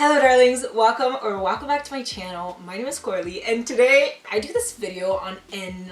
Hello darlings, welcome back to my channel. My name is Coralie and today I do this video on an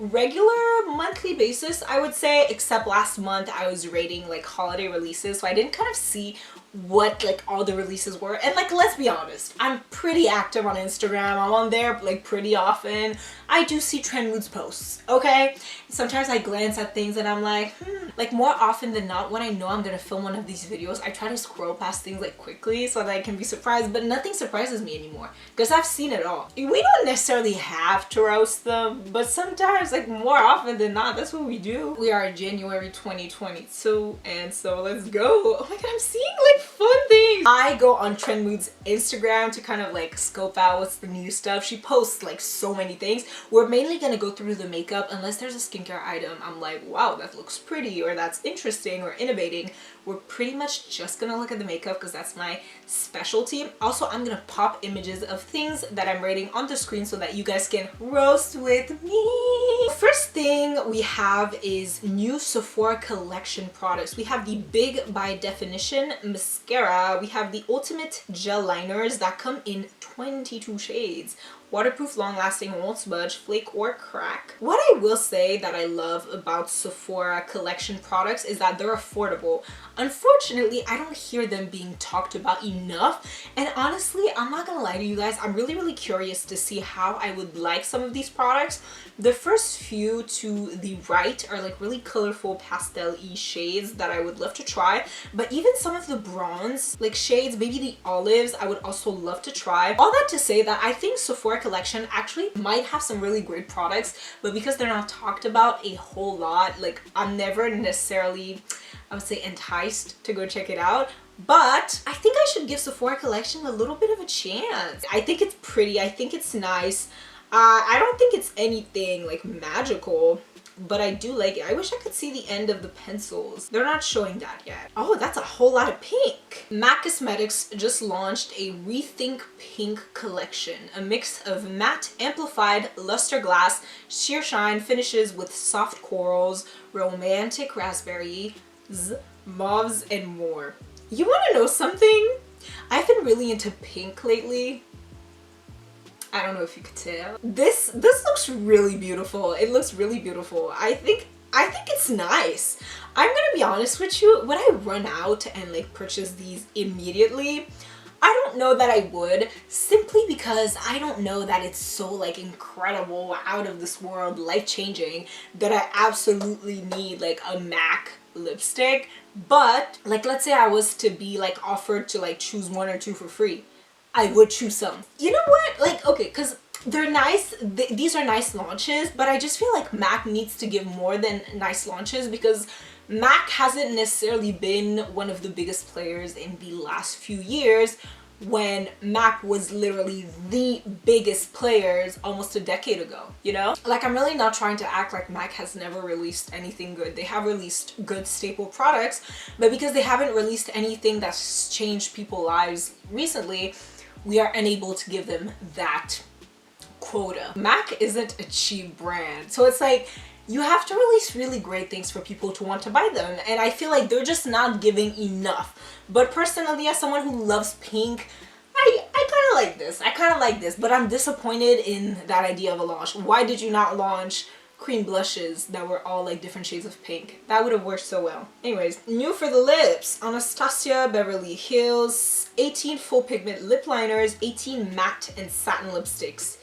regular monthly basis, I would say, except last month I was rating holiday releases, so I didn't kind of see what all the releases were. And let's be honest, I'm pretty active on Instagram. I'm on there pretty often. I do see trend moods posts, okay? Sometimes I glance at things and I'm like more often than not, when I know I'm gonna film one of these videos, I try to scroll past things quickly so that I can be surprised, but nothing surprises me anymore because I've seen it all. We don't necessarily have to roast them, but sometimes, more often than not, that's what we do. We are January 2022 and so let's go. Oh my god, I'm seeing fun things. I go on Trend Mood's Instagram to kind of scope out what's the new stuff. She posts so many things. We're mainly gonna go through the makeup unless there's a skincare item I'm like, wow, that looks pretty or that's interesting or innovating. We're pretty much just gonna look at the makeup because that's my specialty. Also, I'm gonna pop images of things that I'm rating on the screen so that you guys can roast with me. First thing we have is new Sephora collection products. We have the Big by Definition mascara. We have the Ultimate Gel Liners that come in 22 shades. Waterproof, long-lasting, won't smudge, flake, or crack. What I will say that I love about Sephora collection products is that they're affordable. Unfortunately, I don't hear them being talked about enough, and honestly, I'm not gonna lie to you guys, I'm really curious to see how I would like some of these products. The first few to the right are really colorful pastel-y shades that I would love to try, but even some of the bronze shades, maybe the olives, I would also love to try. All that to say that I think Sephora collection actually might have some really great products, but because they're not talked about a whole lot, I'm never necessarily, I would say, enticed to go check it out. But I think I should give Sephora collection a little bit of a chance. I think it's pretty, I think it's nice. I don't think it's anything magical, but I do like it. I wish I could see the end of the pencils. They're not showing that yet. Oh, that's a whole lot of pink. MAC Cosmetics just launched a Rethink Pink collection, a mix of matte, amplified, luster glass, sheer shine finishes with soft corals, romantic raspberries, mauves, and more. You want to know something? I've been really into pink lately. I don't know if you could tell. This looks really beautiful. It looks really beautiful. I think it's nice. I'm gonna be honest with you, would I run out and purchase these immediately? I don't know that I would, simply because I don't know that it's so incredible, out of this world, life-changing that I absolutely need a MAC lipstick. But let's say I was to be offered to choose one or two for free, I would choose some. You know what? Okay, because they're nice. These are nice launches, but I just feel like MAC needs to give more than nice launches because MAC hasn't necessarily been one of the biggest players in the last few years, when MAC was literally the biggest players almost a decade ago, you know? I'm really not trying to act like MAC has never released anything good. They have released good staple products, but because they haven't released anything that's changed people's lives recently, we are unable to give them that quota. MAC isn't a cheap brand, so it's you have to release really great things for people to want to buy them, and I feel like they're just not giving enough. But personally, as someone who loves pink, I kind of like this. I kind of like this, but I'm disappointed in that idea of a launch. Why did you not launch cream blushes that were all different shades of pink? That would have worked so well. Anyways, new for the lips, Anastasia Beverly Hills 18 full pigment lip liners, 18 matte and satin lipsticks.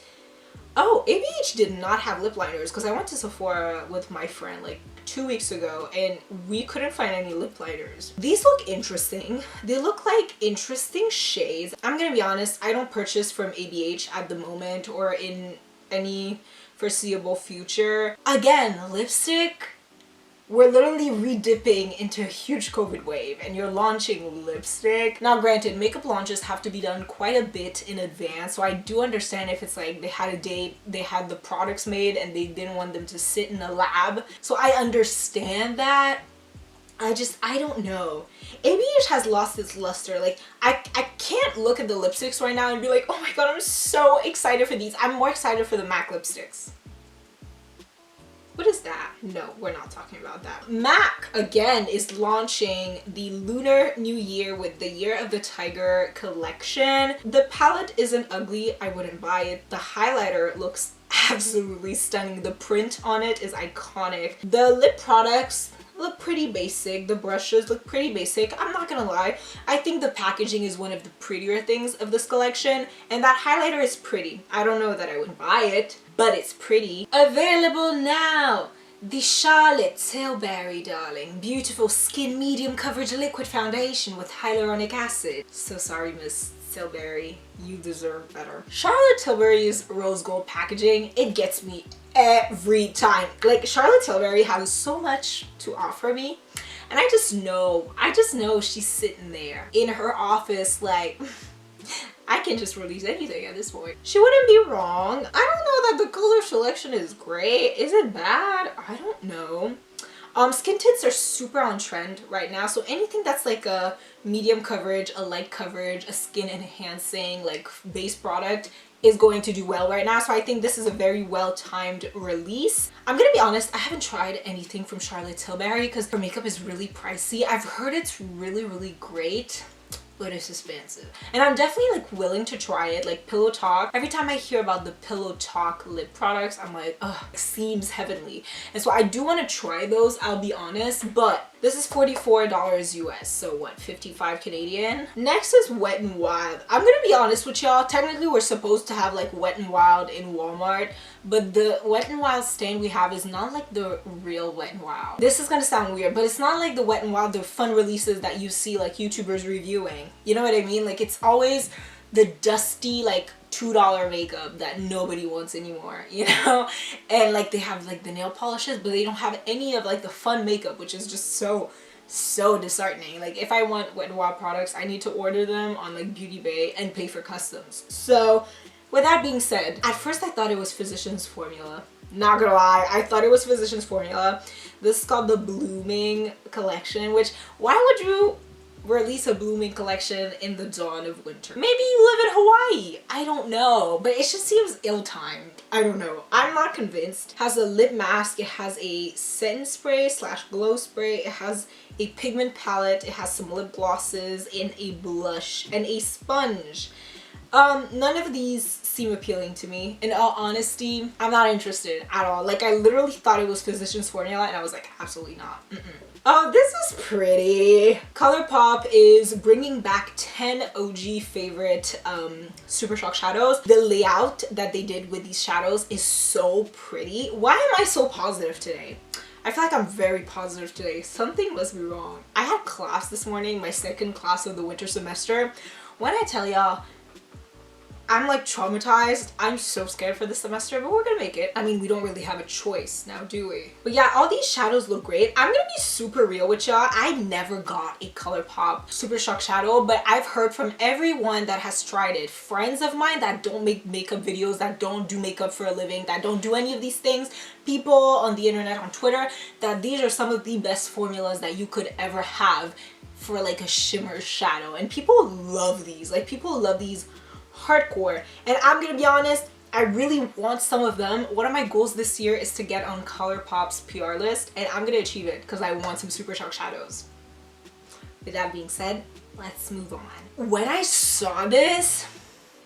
Oh, ABH did not have lip liners because I went to Sephora with my friend 2 weeks ago and we couldn't find any lip liners. These look interesting. They look like interesting shades. I'm gonna be honest, I don't purchase from ABH at the moment or in any foreseeable future. Again, lipstick, we're literally re-dipping into a huge COVID wave and you're launching lipstick. Now granted, makeup launches have to be done quite a bit in advance, so I do understand if it's they had a date, they had the products made and they didn't want them to sit in a lab. So I understand that. I don't know. ABH has lost its luster. I can't look at the lipsticks right now and be like, oh my god, I'm so excited for these. I'm more excited for the MAC lipsticks. What is that? No, we're not talking about that. MAC, again, is launching the Lunar New Year with the Year of the Tiger collection. The palette isn't ugly. I wouldn't buy it. The highlighter looks absolutely stunning. The print on it is iconic. The lip products look pretty basic. The brushes look pretty basic. I'm not gonna lie. I think the packaging is one of the prettier things of this collection, and that highlighter is pretty. I don't know that I would buy it, but it's pretty. Available now! The Charlotte Tilbury, darling. Beautiful skin medium coverage liquid foundation with hyaluronic acid. So sorry, Miss Tilbury. You deserve better. Charlotte Tilbury's rose gold packaging, it gets me every time. Like, Charlotte Tilbury has so much to offer me, and I just know she's sitting there in her office like, I can just release anything at this point. She wouldn't be wrong. I don't know that the color selection is great. Is it bad? I don't know. Skin tints are super on trend right now, so anything that's like a medium coverage, a light coverage, a skin enhancing like base product is going to do well right now. So I think this is a very well timed release. I'm gonna be honest, I haven't tried anything from Charlotte Tilbury because her makeup is really pricey. I've heard it's really great, but it's expensive. And I'm definitely like willing to try it, like Pillow Talk. Every time I hear about the Pillow Talk lip products, I'm like, ugh, it seems heavenly. And so I do want to try those, I'll be honest, but this is $44 US, so what, 55 Canadian? Next is Wet n Wild. I'm gonna be honest with y'all, technically we're supposed to have like Wet n Wild in Walmart, but the Wet n Wild stand we have is not like the real Wet n Wild. This is gonna sound weird, but it's not like the Wet n Wild, the fun releases that you see like YouTubers reviewing. You know what I mean? Like, it's always the dusty like $2 makeup that nobody wants anymore, you know? And like they have like the nail polishes, but they don't have any of like the fun makeup, which is just so disheartening. Like, if I want Wet n Wild products, I need to order them on like Beauty Bay and pay for customs. So with that being said, at first I thought it was Physicians Formula. Not gonna lie, I thought it was Physicians Formula. This is called the Blooming collection, which, why would you release a blooming collection in the dawn of winter? Maybe you live in Hawaii, I don't know, but it just seems ill-timed. I don't know, I'm not convinced. It has a lip mask, it has a setting spray slash glow spray, it has a pigment palette, it has some lip glosses, and a blush, and a sponge. None of these seem appealing to me. In all honesty, I'm not interested at all. Like, I literally thought it was Physicians Formula, and I was like, absolutely not. Oh, this is pretty. Colourpop is bringing back 10 OG favorite Super Shock shadows. The layout that they did with these shadows is so pretty. Why am I so positive today? I feel like I'm very positive today. Something must be wrong. I had class this morning, my second class of the winter semester. When I tell y'all, I'm like traumatized. I'm so scared for this semester, but we're gonna make it. I mean, we don't really have a choice now, do we? But yeah, all these shadows look great. I'm gonna be super real with y'all. I never got a Colourpop Super Shock shadow, but I've heard from everyone that has tried it. Friends of mine that don't make makeup videos, that don't do makeup for a living, that don't do any of these things, people on the internet, on Twitter, that these are some of the best formulas that you could ever have for like a shimmer shadow. And people love these. Like, people love these hardcore, and I'm gonna be honest, I really want some of them. One of my goals this year is to get on Colourpop's PR list, and I'm gonna achieve it because I want some Super Shock shadows. With that being said, let's move on. When I saw this,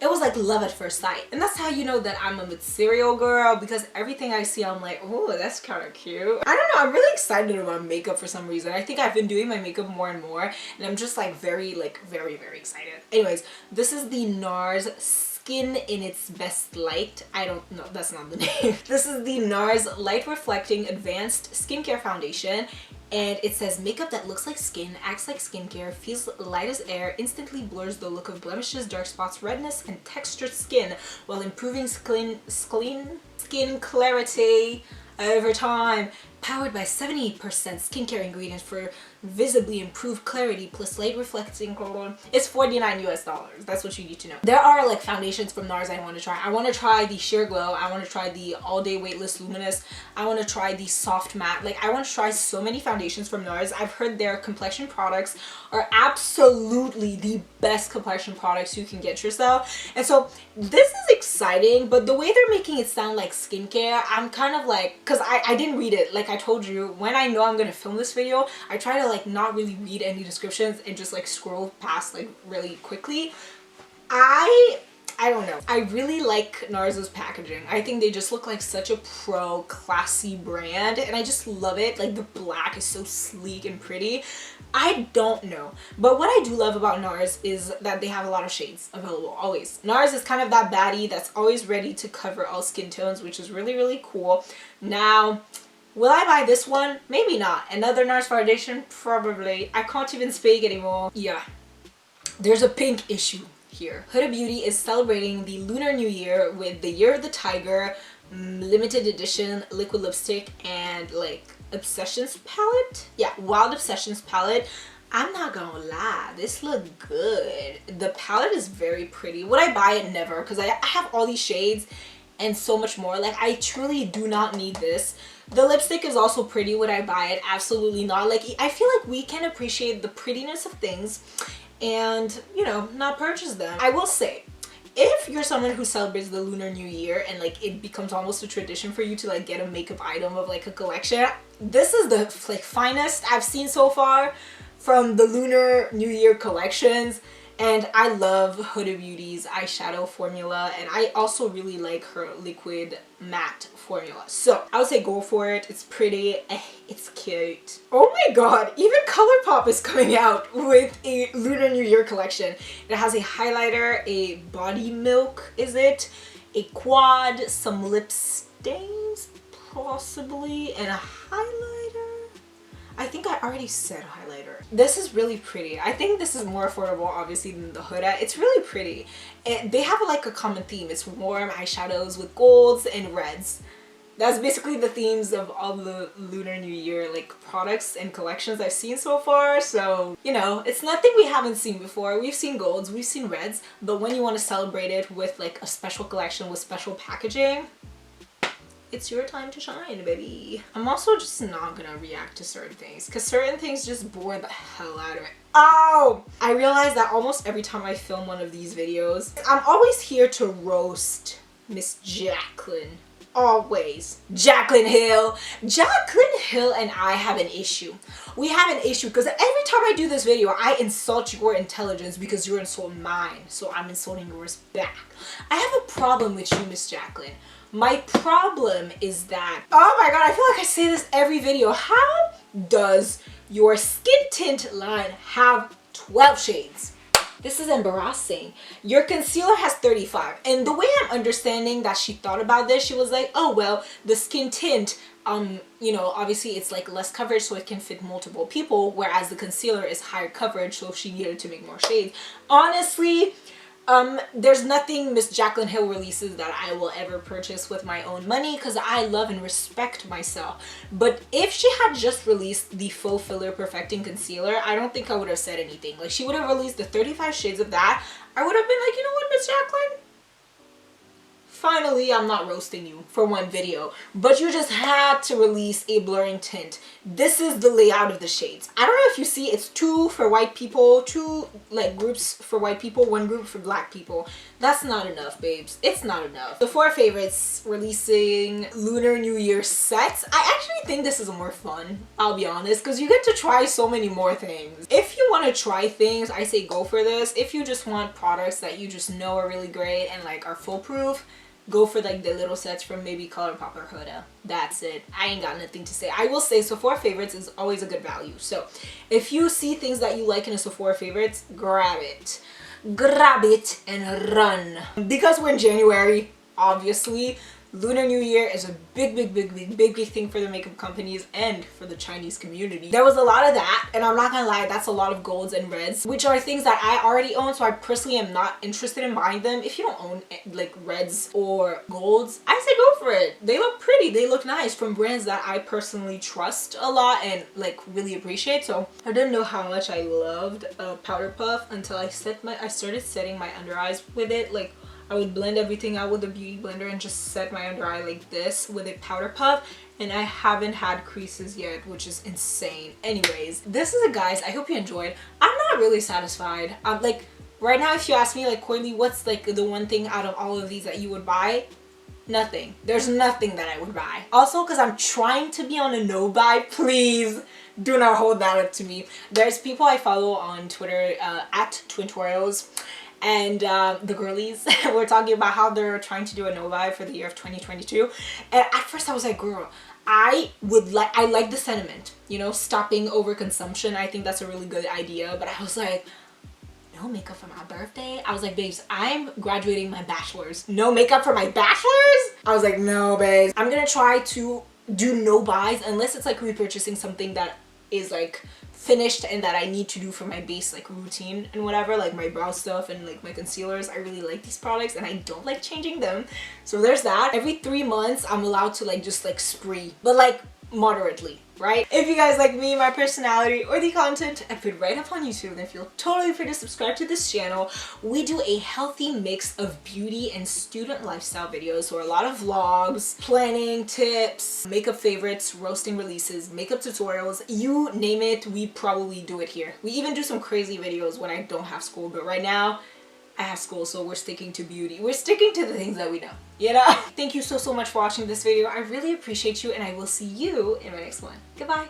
it was like love at first sight, and that's how you know that I'm a material girl, because everything I see I'm like, oh, that's kind of cute. I don't know, I'm really excited about makeup for some reason. I think I've been doing my makeup more and more, and I'm just like very excited. Anyways, this is the NARS Skin in its Best Light. I don't know, that's not the name. This is the NARS Light Reflecting Advanced Skincare Foundation, and it says makeup that looks like skin, acts like skincare, feels light as air, instantly blurs the look of blemishes, dark spots, redness, and textured skin while improving skin clarity over time. powered by 70% skincare ingredients for visibly improved clarity plus light reflecting color. It's $49 US. That's what you need to know. There are like foundations from NARS I want to try. I want to try the Sheer Glow. I want to try the All Day Weightless Luminous. I want to try the Soft Matte. Like I want to try so many foundations from NARS. I've heard their complexion products are absolutely the best complexion products you can get yourself. And so this is exciting, but the way they're making it sound like skincare, I'm kind of like, because I didn't read it. Like I told you, when I know I'm going to film this video, I try to like not really read any descriptions and just like scroll past like really quickly. I don't know. I really like NARS's packaging. I think they just look like such a pro classy brand and I just love it. Like the black is so sleek and pretty. I don't know. But what I do love about NARS is that they have a lot of shades available always. NARS is kind of that baddie that's always ready to cover all skin tones, which is really, really cool. Now, will I buy this one? Maybe not. Another NARS foundation? Probably. I can't even speak anymore. Yeah. There's a pink issue here. Huda Beauty is celebrating the Lunar New Year with the Year of the Tiger limited edition liquid lipstick and like Obsessions palette. Yeah, Wild Obsessions palette. I'm not gonna lie, this look good. The palette is very pretty. Would I buy it? Never, because I have all these shades and so much more. Like I truly do not need this. The lipstick is also pretty. Would I buy it? Absolutely not. Like I feel like we can appreciate the prettiness of things and, you know, not purchase them. I will say, if you're someone who celebrates the Lunar New Year and like it becomes almost a tradition for you to like get a makeup item of like a collection, this is the like finest I've seen so far from the Lunar New Year collections. And I love Huda Beauty's eyeshadow formula, and I also really like her liquid matte formula. So I would say go for it. It's pretty, it's cute. Oh my god, even Colourpop is coming out with a Lunar New Year collection. It has a highlighter, a body milk, is it? A quad, some lip stains, possibly, and a highlighter. I think I already said highlighter. This is really pretty. I think this is more affordable obviously than the Huda. It's really pretty. And they have like a common theme. It's warm eyeshadows with golds and reds. That's basically the themes of all the Lunar New Year like products and collections I've seen so far. So, you know, it's nothing we haven't seen before. We've seen golds, we've seen reds, but when you want to celebrate it with like a special collection with special packaging, it's your time to shine, baby. I'm also just not gonna react to certain things because certain things just bore the hell out of me. Oh! I realize that almost every time I film one of these videos, I'm always here to roast Miss Jaclyn. Always. Jaclyn Hill. Jaclyn Hill and I have an issue. We have an issue because every time I do this video, I insult your intelligence because you're insulting mine. So I'm insulting yours back. I have a problem with you, Miss Jaclyn. My problem is that, oh my god, I feel like I say this every video. How does your skin tint line have 12 shades? This is embarrassing. Your concealer has 35. And the way I'm understanding that she thought about this, she was like, oh, well, the skin tint, you know, obviously it's like less coverage so it can fit multiple people, whereas the concealer is higher coverage, so she needed to make more shades. Honestly, there's nothing Miss Jaclyn Hill releases that I will ever purchase with my own money because I love and respect myself. But if she had just released the faux filler perfecting concealer, I don't think I would have said anything. Like, she would have released the 35 shades of that. I would have been like, you know what, Miss Jaclyn? Finally, I'm not roasting you for one video, but you just had to release a blurring tint. This is the layout of the shades. I don't know if you see, it's 2 for white people, 2 like groups for white people, 1 group for black people. That's not enough, babes. It's not enough. The 4 favorites releasing Lunar New Year sets. I actually think this is more fun, I'll be honest, because you get to try so many more things. If you want to try things, I say go for this. If you just want products that you just know are really great and like are foolproof, go for like the little sets from maybe Colourpop or Huda. That's it. I ain't got nothing to say. I will say Sephora favorites is always a good value. So if you see things that you like in a Sephora favorites, grab it. Grab it and run. Because we're in January, obviously, Lunar New Year is a big thing for the makeup companies and for the Chinese community. There was a lot of that, and I'm not gonna lie, that's a lot of golds and reds, which are things that I already own, so I personally am not interested in buying them. If you don't own like reds or golds, I say go for it. They look pretty, they look nice from brands that I personally trust a lot and like really appreciate. So I didn't know how much I loved powder puff until I started setting my under eyes with it. Like, I would blend everything out with the beauty blender and just set my under eye like this with a powder puff, and I haven't had creases yet, which is insane. Anyways, this is it, guys. I hope you enjoyed. I'm not really satisfied. Like right now, if you ask me like, Coralie, what's like the one thing out of all of these that you would buy? Nothing. There's nothing that I would buy. Also, because I'm trying to be on a no buy, please do not hold that up to me. There's people I follow on Twitter at Twintorials, and the girlies were talking about how they're trying to do a no buy for the year of 2022. And at first I was like, girl, I like the sentiment, you know, stopping overconsumption. I think that's a really good idea. But I was like, no makeup for my birthday? I was like, babes, I'm graduating my bachelor's. No makeup for my bachelor's? I was like, no, babes. I'm gonna try to do no buys unless it's like repurchasing something that is like finished and that I need to do for my base like routine and whatever, like my brow stuff and like my concealers. I really like these products and I don't like changing them. So there's that. Every 3 months I'm allowed to like just like spree, but like moderately, right? If you guys like me, my personality, or the content I put right up on YouTube, then feel totally free to subscribe to this channel. We do a healthy mix of beauty and student lifestyle videos, so a lot of vlogs, planning tips, makeup favorites, roasting releases, makeup tutorials, you name it, we probably do it here. We even do some crazy videos when I don't have school, but right now I have school, so we're sticking to beauty. We're sticking to the things that we know, you know? Thank you so much for watching this video. I really appreciate you, and I will see you in my next one. Goodbye.